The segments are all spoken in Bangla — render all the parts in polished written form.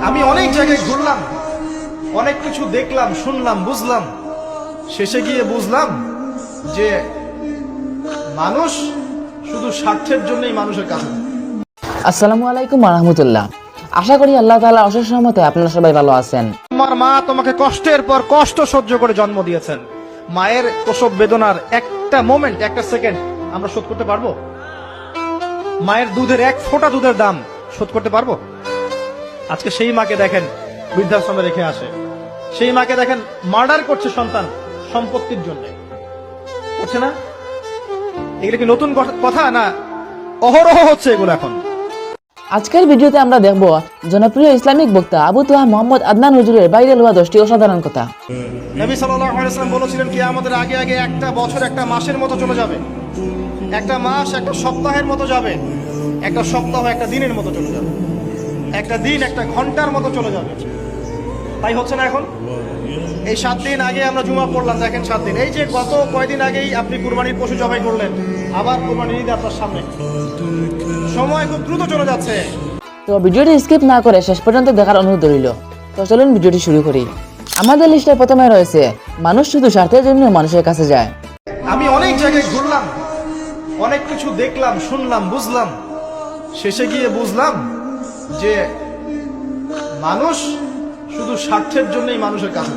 আমি অনেক জায়গায় ঘুরলাম, অনেক কিছু দেখলাম, শুনলাম, বুঝলাম, শেষে গিয়ে বুঝলাম যে মানুষ শুধু স্বার্থের জন্যই মানুষের কাছে। আসসালামু আলাইকুম ওয়া রাহমাতুল্লাহ। আশা করি আল্লাহ তাআলা অশেষ রহমতে আপনারা সবাই ভালো আছেন। তোমার মা তোমাকে কষ্টের পর কষ্ট সহ্য করে জন্ম দিয়েছেন। মায়ের প্রসব বেদনার একটা মোমেন্ট, একটা সেকেন্ড আমরা শোধ করতে পারবো? মায়ের দুধের এক ফোঁটা দুধের দাম শোধ করতে পারবো? আজকে সেই মাকে দেখেন বৃদ্ধাশ্রমে রেখে আসে, সেই মাকে দেখেন মার্ডার করছে সন্তান সম্পত্তির জন্য, করছে না? এগুলো কি নতুন কথা না? অহরহ হচ্ছে এগুলো এখন। আজকের ভিডিওতে আমরা দেখব জনপ্রিয় ইসলামিক বক্তা আবু তোহা মোহাম্মদ আদনান হুজুরের ভাইরাল হওয়া 10টি অসাধারণ কথা। নবী সাল্লাল্লাহু আলাইহি ওয়াসাল্লাম বলেছিলেন কিয়ামতের আগে আগে একটা বছর একটা মাসের মতো চলে যাবে, একটা মাস একটা সপ্তাহের মতো যাবে, একটা সপ্তাহ একটা দিনের মতো চলে যাবে, একটা দিন একটা ঘন্টার মতো চলে যাবে। তাই হচ্ছে না এখন? এই 7 দিন আগে আমরা জুমা পড়লাম, দেখেন 7 দিন। এই যে গত কয়দিন আগেই আপনি কুরবানির পশু জবাই করলেন, আবার কুরবানির ঈদ আপনার সামনে। সময় খুব দ্রুত চলে যাচ্ছে। তো ভিডিওটি স্কিপ না করে শেষ পর্যন্ত দেখার অনুরোধ রইল। তো চলুন ভিডিওটি শুরু করি। আমাদের লিস্টে প্রথমে রয়েছে মানুষ শুধু স্বার্থের জন্য মানুষের কাছে যায়। আমি অনেক জায়গায় ঘুরলাম, অনেক কিছু দেখলাম, শুনলাম, বুঝলাম, শেষে গিয়ে বুঝলাম যে মানুষ শুধু স্বার্থের জন্যই মানুষের কাছে।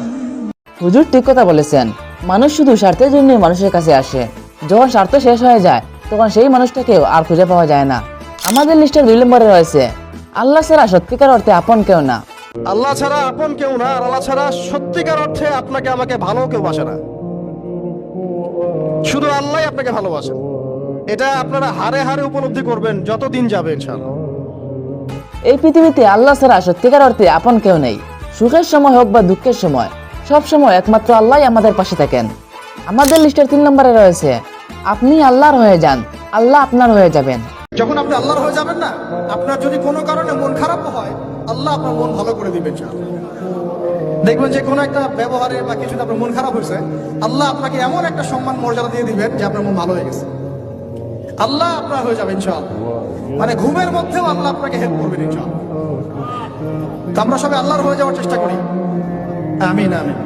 হুজুর ঠিক কথা বলেছেন, মানুষ শুধু স্বার্থের জন্য মানুষের কাছে আসে। যখন স্বার্থ শেষ হয়ে যায় তখন সেই মানুষটাকেও আর খুঁজে পাওয়া যায় না। আমাদের লিস্টের 2 নম্বরে রয়েছে আল্লাহ ছাড়া সত্যিকার অর্থে আপন কেউ না। আল্লাহ ছাড়া আপন কেউ না, আর আল্লাহ ছাড়া সত্যিকার অর্থে আপনাকে আমাকে ভালো কেউ বাসে না। শুধু আল্লাহই আপনাকে ভালোবাসেন। এটা আপনারা হারে হারে উপলব্ধি করবেন যতদিন যাবে ইনশাআল্লাহ। এই পৃথিবীতে আল্লাহ ছাড়া সত্যিকার অর্থে আপন কেউ নেই। সুখের সময় হোক বা দুঃখের সময়, সব সময় একমাত্র আল্লাহই আমাদের পাশে থাকেন। আমাদের লিস্টের 3 নম্বরে রয়েছে আপনি আল্লাহর হয়ে যান, আল্লাহ আপনার হয়ে যাবেন। যখন আপনি আল্লাহর হয়ে যাবেন না, আপনার যদি কোনো কারণে মন খারাপ হয়, আল্লাহ আপনার মন ভালো করে দিবেন। দেখবেন যে কোনো একটা ব্যবহারে বা কিছুতে আপনার মন খারাপ হয়েছে, আল্লাহ আপনাকে এমন একটা সম্মান মর্যাদা দিয়ে দিবেন যে আপনার মন ভালো হয়ে গেছে। আল্লাহ আপনার হয়ে যাবেন ইনশাআল্লাহ। মানে ঘুমের মধ্যেও আল্লাহ আপনাকে হেল্প করবেন ইনশাআল্লাহ। তো আমরা সবাই আল্লাহর হয়ে যাওয়ার চেষ্টা করি। আমিন আমিন।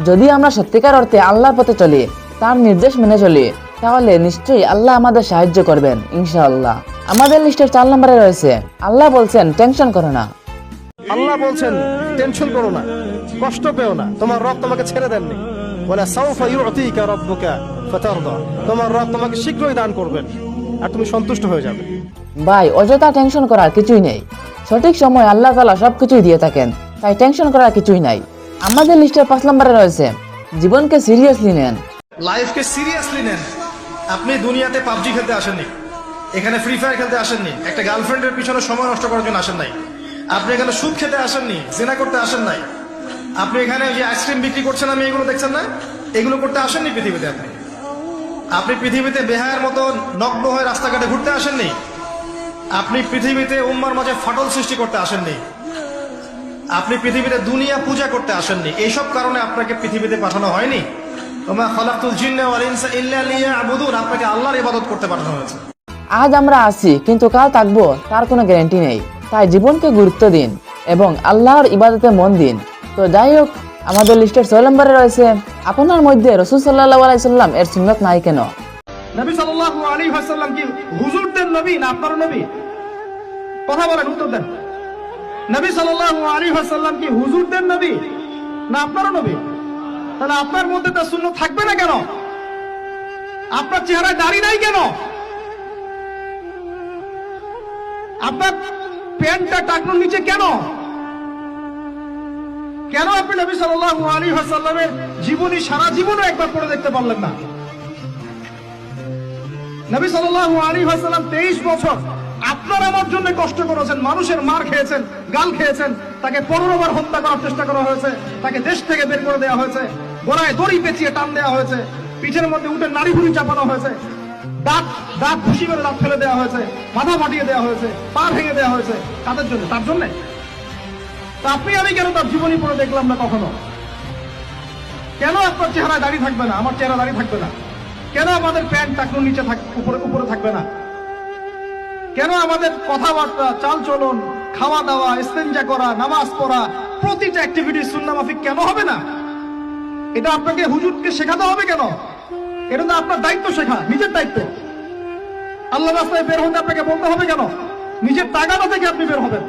যদি আমরা সত্যিকার অর্থে আল্লাহর পথে চলি, তার নির্দেশ মেনে চলি, তাহলে নিশ্চয়ই আল্লাহ আমাদের সাহায্য করবেন ইনশাআল্লাহ। আমাদের লিস্টের 4 নম্বরে রয়েছে আল্লাহ বলছেন টেনশন করো না। আল্লাহ বলছেন টেনশন করো না, কষ্ট পেও না, তোমার রব তোমাকে ছেড়ে দেননি। ওয়ালা সাউফা ইউতিকা রাব্বুকা ফাতারদা, তোমার রব তোমাকে শীঘ্রই দান করবেন আর তুমি সন্তুষ্ট হয়ে যাবে। ভাই, অযথা টেনশন করার কিছুই নেই। সঠিক সময় আল্লাহ তাআলা সবকিছুই দিয়ে থাকেন, তাই টেনশন করার কিছুই নাই। আমাদের লিস্টের 5 নম্বরে রয়েছে জীবনকে সিরিয়াসলি নেন। লাইফকে সিরিয়াসলি নেন। আপনি দুনিয়াতে পাবজি খেলতে আসেননি, এখানে ফ্রি ফায়ার খেলতে আসেননি, একটা গার্লফ্রেন্ডের পিছনে সময় নষ্ট করার জন্য আসেন নাই। আপনি এখানে সুদ খেতে আসেননি, জিনা করতে আসেন নাই। আপনি এখানে যে আইসক্রিম বিক্রি করছেন, আমি এগুলো দেখছেন না, এগুলো করতে আসেননি পৃথিবীতে। আপনি পৃথিবীতে বেহায়ার মতো নগ্ন হয়ে রাস্তাঘাটে ঘুরতে আসেননি। আপনি পৃথিবীতে উম্মার মাঝে ফাটল সৃষ্টি করতে আসেননি। আপনি পৃথিবীতে দুনিয়া পূজা করতে আসেননি। এইসব কারণে আপনাকে পৃথিবীতে পাঠানো হয়নি। ওমা খালাকতুল জিন্না ওয়াল ইনসা ইল্লা লিয়াবুদুন, আপনাকে আল্লাহর ইবাদত করতে পাঠানো হয়েছে। আজ আমরা আছি কিন্তু কাল থাকবো তার কোনো গ্যারান্টি নেই, তাই জীবনকে গুরুত্ব দিন এবং আল্লাহর ইবাদতে মন দিন। তো যাই হোক, আমাদের লিস্টের 6 নম্বরে রয়েছে আপনার মধ্যে রাসূল সাল্লাল্লাহু আলাইহি সাল্লাম এর সুন্নাত নাই কেন। নবী সাল্লাল্লাহু আলাইহি ওয়াসাল্লাম কি হুজুরদের নবী না আপনার নবী? কথা বলেন, উত্তর দেন। নবী সাল্লাল্লাহু আলাইহি ওয়াসাল্লাম কি হুজুরদের নবী না আপনার নবী? তাহলে আপনার মধ্যে তার সুন্নাত থাকবে না কেন? আপনার চেহারায় দাড়ি নাই কেন? আপনার প্যান্টটা টাকনুর নিচে কেন? কেন আপনি নবী সাল্লাল্লাহু আলাইহি ওয়াসাল্লামের জীবনী সারা জীবনও একবার পড়ে দেখতে পারলেন না? নবী সাল্লাল্লাহু আলাইহি ওয়াসাল্লাম 23 বছর আপনার আমার জন্য কষ্ট করেছেন, মানুষের মার খেয়েছেন, গাল খেয়েছেন, তাকে 15 বার হত্যা করার চেষ্টা করা হয়েছে, তাকে দেশ থেকে বের করে দেওয়া হয়েছে, গলায় দড়ি পেঁচিয়ে টান দেওয়া হয়েছে, পিঠের মধ্যে উঠে নাড়ি ভুড়ি চাপানো হয়েছে, দাঁত ঘুষি মেরে দাঁত ফেলে দেওয়া হয়েছে, মাথা ফাটিয়ে দেওয়া হয়েছে, পা ভেঙে দেওয়া হয়েছে। কাদের জন্য? তার জন্য। তা আপনি আমি কেন তার জীবনী পড়ে দেখলাম না কখনো? কেন আপনার চেহারায় দাড়ি থাকবে না, আমার চেহারা দাড়ি থাকবে না? কেন আমাদের প্যান্ট টাকনুর নিচে উপরে থাকবে না? কেন আমাদের কথাবার্তা, চাল চলন, খাওয়া দাওয়া, ইস্তেঞ্জা করা, নামাজ পড়া, প্রতিটা অ্যাক্টিভিটি সুন্নাহ মাফিক কেন হবে না? এটা আপনাকে হুজুরকে শেখাতে হবে কেন? এটা তো আপনার দায়িত্ব, শেখা নিজের দায়িত্ব। আল্লাহ রাস্তায় বের হতে আপনাকে বলতে হবে কেন? নিজের তাগাদা থেকে আপনি বের হবেন।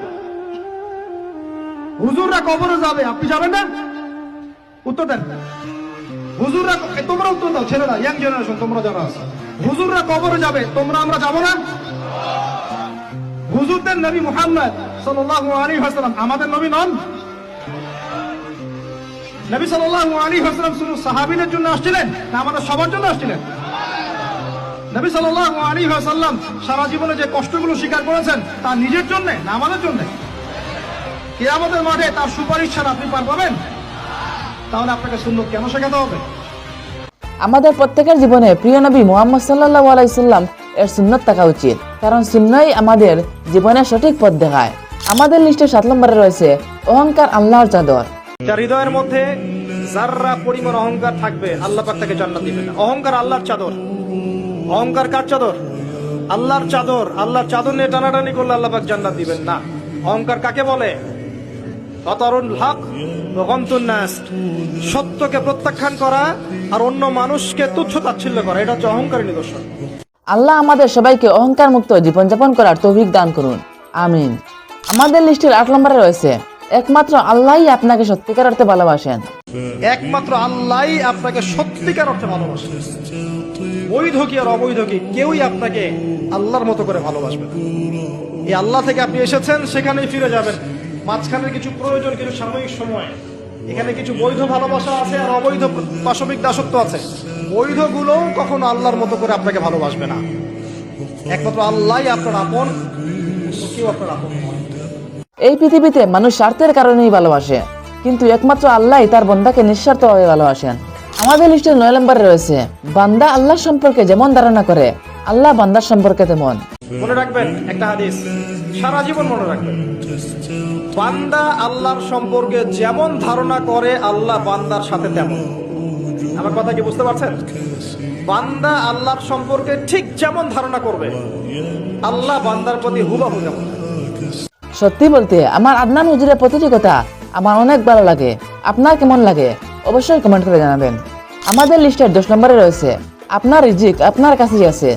হুজুররা কবরে যাবে, আপনি যাবেন না? উত্তর দেন। হুজুররা, তোমরা উত্তর দাও ছেলেরা, ইয়াং জেনারেশন তোমরা যারা আছো, হুজুররা কবরে যাবে, তোমরা আমরা যাব না? হুজুরদের নবী মুহাম্মদ সাল্লাল্লাহু আলাইহি ওয়াসাল্লাম আমাদের নবী নন? নবী সাল্লাল্লাহু আলাইহি ওয়াসাল্লাম শুধু সাহাবীদের জন্য আসছিলেন না আমাদের সবার জন্য আসছিলেন? নবী সাল্লাল্লাহু আলাইহি ওয়াসাল্লাম সারা জীবনে যে কষ্টগুলো স্বীকার করেছেন তা নিজের জন্য না আমাদের জন্য? কিয়ামতের মাঠে তার সুপারিশ ছাড়া আপনি পার পাবেন? তাহলে আপনাকে সুন্নাত কেন শেখাতে হবে? আমাদের প্রত্যেকের জীবনে প্রিয় নবী মুহাম্মদ সাল্লাল্লাহু আলাইহি সাল্লাম এর সুন্নাত থাকা উচিত, কারণ সুন্নাহই আমাদের জীবনের সঠিক পথ দেখায়। আমাদের লিস্টে 7 নম্বরে রয়েছে অহংকার আল্লাহর চাদর। যার হৃদয়ের মধ্যে যাররা পরিমাণ অহংকার থাকবে আল্লাহ পাক তাকে জান্নাত দিবেন না। অহংকার আল্লাহর চাদর। অহংকার কার চাদর? আল্লাহর চাদর। আল্লাহর চাদর নিয়ে টানাটানি করলে আল্লাহ পাক জান্নাত দিবেন না। অহংকার কাকে বলে? অতরুল হক ওয়া গমতুন নাস, সত্যকে প্রত্যাখ্যান করা আর অন্য মানুষকে তুচ্ছ তাচ্ছিল্য করা, এটা হচ্ছে অহংকারের নিদর্শন। আল্লাহ আমাদের সবাইকে অহংকার মুক্ত জীবনযাপন করার তৌফিক দান করুন, আমিন। আমাদের লিস্টের 8 নম্বরে রয়েছে একমাত্র আল্লাহই আপনাকে সত্যিকার অর্থে ভালোবাসেন। একমাত্র আল্লাহই আপনাকে সত্যিকার অর্থে ভালোবাসেন। বৈধ কি আর অবৈধ কি, কেউই আপনাকে আল্লাহর মতো করে ভালোবাসবে না। এই আল্লাহ থেকে আপনি এসেছেন, সেখানেই ফিরে যাবেন। মাঝখানের কিছু প্রয়োজন, কিছু সাময়িক সময়, এখানে কিছু বৈধ ভালোবাসা আছে আর অবৈধ পাশবিক দাসত্ব আছে। বৈধ গুলো কখনো আল্লাহর মতো করে আপনাকে ভালোবাসবে না। একমাত্র আল্লাহই আপনার আপন, কেউ আপনার আপন নয়। এই পৃথিবীতে মানুষ স্বার্থের কারণেই ভালোবাসে, কিন্তু একমাত্র আল্লাহই তার বান্দাকে নিঃস্বার্থভাবে ভালোবাসেন। আমাদের লিস্টে 9 নম্বরে রয়েছে বান্দা আল্লাহ সম্পর্কে যেমন ধারণা করে আল্লাহ বান্দার সম্পর্কে তেমন। মনে রাখবেন একটা হাদিস, সারা জীবন মনে রাখবেন। বান্দা আল্লাহর সম্পর্কে যেমন ধারণা করে আল্লাহ বান্দার সাথে তেমন। আমার কথা কি বুঝতে পারছেন? বান্দা আল্লাহর সম্পর্কে ঠিক যেমন ধারণা করবে আল্লাহ বান্দার প্রতি হুবহু তেমন। সত্যি বলতে আমার আদনান হুজুরের প্রতিটি কথা আমার অনেক ভালো লাগে। আপনার কেমন লাগে অবশ্যই কমেন্ট করে জানাবেন। আমাদের লিস্টের 10 নম্বরে রয়েছে আপনার রিজিক আপনার কাছেই আছে।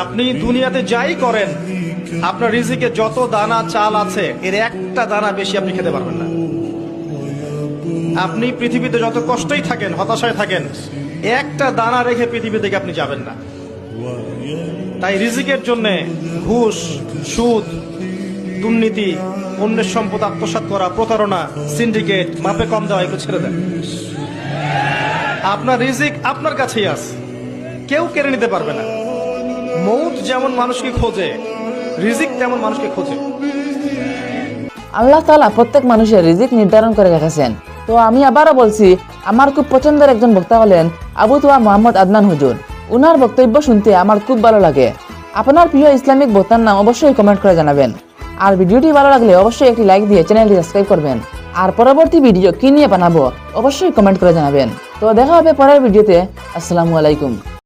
আপনি দুনিয়াতে যাই করেন, আপনার রিজিকে যত দানা চাল আছে এর একটা দানা বেশি আপনি খেতে পারবেন না। আপনি পৃথিবীতে যত কষ্টই থাকেন, হতাশায় থাকেন, একটা দানা রেখে পৃথিবী থেকে আপনি যাবেন না। তাই রিজিকের জন্য ঘুষ, সুদ, দুর্নীতি, অন্যের সম্পদ আত্মসাৎ করা, প্রতারণা, সিন্ডিকেট, মাপে কম দেওয়া এগুলো ছেড়ে দেন। আপনার রিজিক আপনার কাছেই আছে, কেউ কেড়ে নিতে পারবে না। মৌত যেমন মানুষকে খোঁজে, রিজিক তেমন মানুষকে খোঁজে। আল্লাহ তাআলা প্রত্যেক মানুষের রিজিক নির্ধারণ করে রেখেছেন। তো আমি আবারও বলছি, আমার খুব পছন্দের একজন বক্তা হলেন আবু তোয়া মোহাম্মদ আদনান হুজুর। উনার বক্তব্য শুনতে আমার খুব ভালো লাগে। আপনার প্রিয় ইসলামিক বক্তার নাম অবশ্যই কমেন্ট করে জানাবেন। আর ভিডিওটি ভালো লাগলে অবশ্যই একটি লাইক দিয়ে চ্যানেলটি সাবস্ক্রাইব করবেন। আর পরবর্তী ভিডিও কি নিয়ে বানাবো অবশ্যই কমেন্ট করে জানাবেন। তো দেখা হবে পরের ভিডিওতে। আসসালামু আলাইকুম।